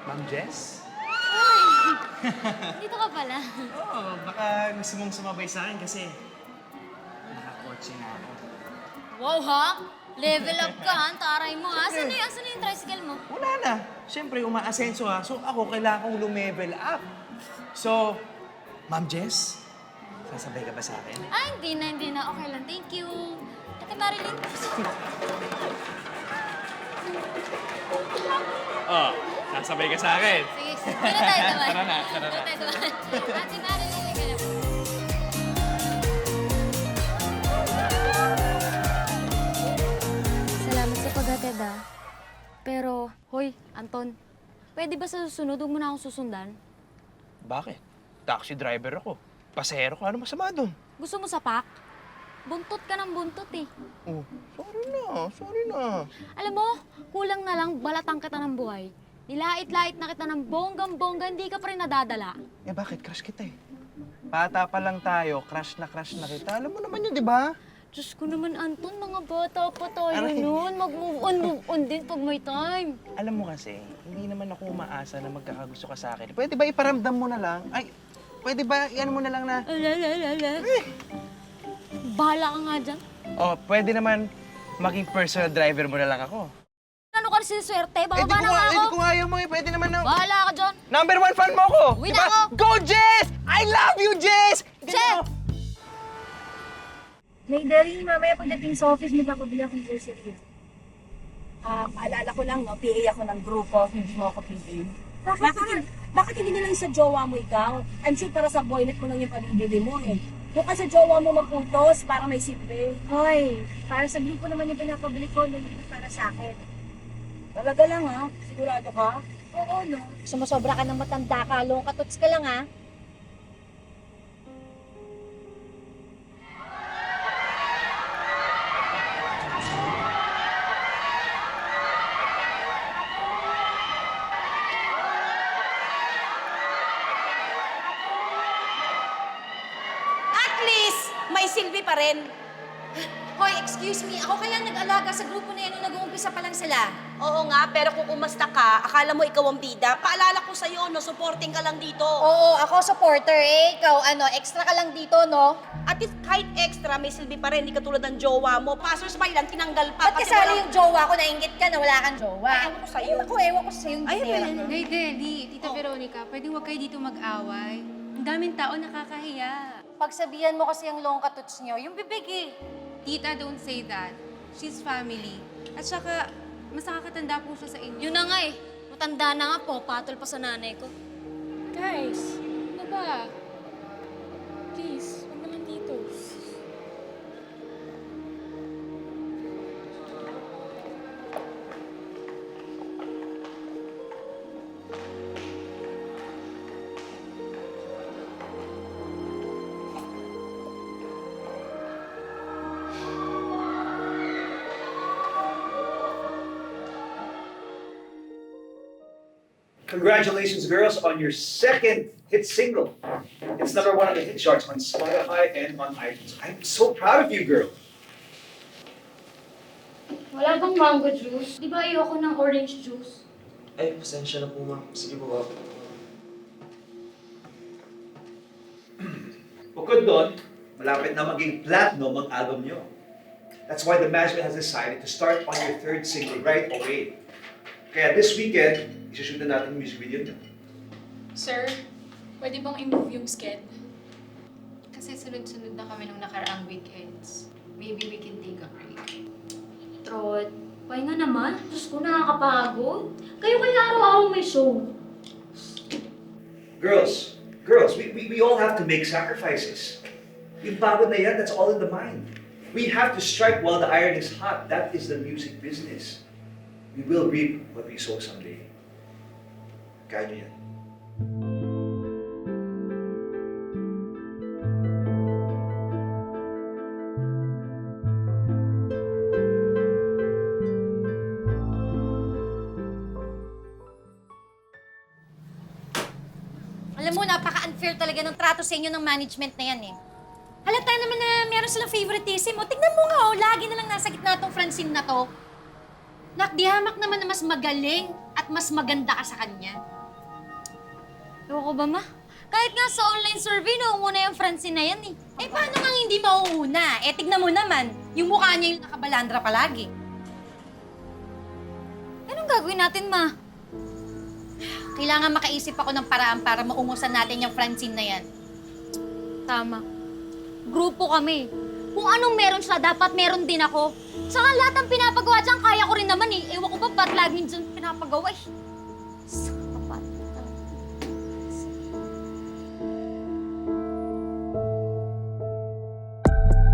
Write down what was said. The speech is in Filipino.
Ma'am Jess? Dito ka pala. Oo, baka gusto mong sumabay sa akin kasi nakakotse na ako. Wow, ha? Level up ka, ha? Taray mo, ha? Asan na yung tricycle mo? Wala na. Siyempre, umaasenso ha. So ako, kailangan kong lumevel up. So, Ma'am Jess, sasabay ka ba sa akin? Ah, hindi na. Okay lang. Thank you. Ate Marilyn. Oh, sasabay ka sa akin. Sige, hindi na tayo naman. Tara na. Hindi na tayo naman. Ate Marilyn, hindi ka na. Salamat sa paghatid, ah. Pero, hoy, Anton, pwede ba sa susunod huwag mo na akong susundan? Bakit? Taxi driver ako. Pasahero ka. Ano masama doon? Gusto mo sapak? Buntot ka ng buntot, eh. Oh, sorry na. Alam mo, kulang na lang balatang kita ng buhay. Nilait-lait na kita ng bonggang-bongga, hindi ka pa rin nadadala. Eh bakit? Crush kita eh. Bata pa lang tayo, crush na kita. Alam mo naman yun, di ba? Diyos ko naman, Anton, mga bata pa tayo Aray. nun. Mag-move on din pag may time. Alam mo kasi, hindi naman ako umaasa na magkakagusto ka sa akin. Pwede ba iparamdam mo na lang? Ay, pwede ba iyan mo na lang na... Ala. Bahala ka nga dyan. Oh, pwede naman maging personal driver mo na lang ako. Ano ka rin swerte? Eh, Bababa na nga di ako. ko ayaw mo eh. Pwede naman na... Bahala ka dyan. Number 1 fan mo ako! Uwi Diba? na ako. Go, Jess! I love you, Jess! Che! May daring mamaya pagdating sa office, magpapabili akong groceries. Paalala ko lang, no, PA ako ng grupo, hindi mo ako PA. Bakit hindi na lang sa jowa mo ikaw? I'm sure para sa boylet mo lang yung pabibili mo eh. Kung ka sa jowa mo magpuntos, para may silbi. Hoy, para sa grupo naman yung pinapabili ko, hindi para sa akin. Talaga lang ha? Sigurado ka? Oo, no? Sumusobra ka ng matanda ka, katuts ka lang ha? At least, may silbi pa rin. Hoy, excuse me. Ako kaya nag-alaga sa grupo na yan nung nag-uumpisa pa lang sila. Oo nga, pero kung umasta ka, akala mo ikaw ang bida. Paalala ko sa'yo, no, supporting ka lang dito. Oo, ako supporter eh. Ikaw, extra ka lang dito, no? At least kahit extra, may silbi pa rin. Hindi katulad ng jowa mo. Passers-by lang, tinanggal pa. Ba't kasali yung jowa ko? Nainggit ka na wala kang jowa. Ay, ewan ko sa'yo. Ewan ko sa'yo yung Ay, ginela well, ko. Hey, Deli, Tita Veronica, pwedeng huwag kayo dito mag-away. Ang daming tao nakakahiya. Pagsabihan mo kasi yung long katuts nyo, yung bibig eh. Tita, don't say that. She's family. At saka, mas nakakatanda po siya sa inyo. Yun na nga eh. Matanda na nga po, patol pa sa nanay ko. Guys, ano ba? Please, huwag naman dito. Congratulations, girls, on your second hit single. It's #1 on the hit charts on Spotify and on iTunes. I'm so proud of you, girl. Wala bang mango juice? Di ba ayoko ng orange juice? Ay, pasensya na po, ma'am. Sige po, ma'am. Bukod doon, malapit na maging platinum ang album nyo. That's why the management has decided to start on your third single right away. Kaya this weekend, isushoot na natin yung music video nyo. Sir, pwede bang i-move yung sked? Kasi sunod-sunod na kami nung nakaraang weekends. Maybe we can take a break. Trot, pahinga naman. Diyos ko, nakakapagod. Kayo kaya araw-araw may show. Girls, we all have to make sacrifices. Yung pagod na yan, that's all in the mind. We have to strike while the iron is hot. That is the music business. We will reap what we sow someday. Kaya nyo yan. Alam mo, napaka-unfair talaga ng trato sa inyo ng management na yan eh. Halata naman na meron silang favoritism. O, tignan mo nga, lagi na lang nasa gitna tong Francine na to. Nak, di hamak naman na mas magaling at mas maganda ka sa kanya. Ewan ko ba, ma? Kahit nga sa online survey, nauuna yung Francine na yan eh. Eh, paano nga hindi mauuna? Eh, tignan mo naman, yung mukha niya yung nakabalandra palagi. Anong gagawin natin, ma? Kailangan makaisip ako ng paraan para maungusan natin yung Francine na yan. Tama. Grupo kami. Kung anong meron siya, dapat meron din ako. Saka lahat ng pinapagawa dyan, kaya ko rin naman eh. Ewan ko ba ba't laging dyan pinapagawa eh.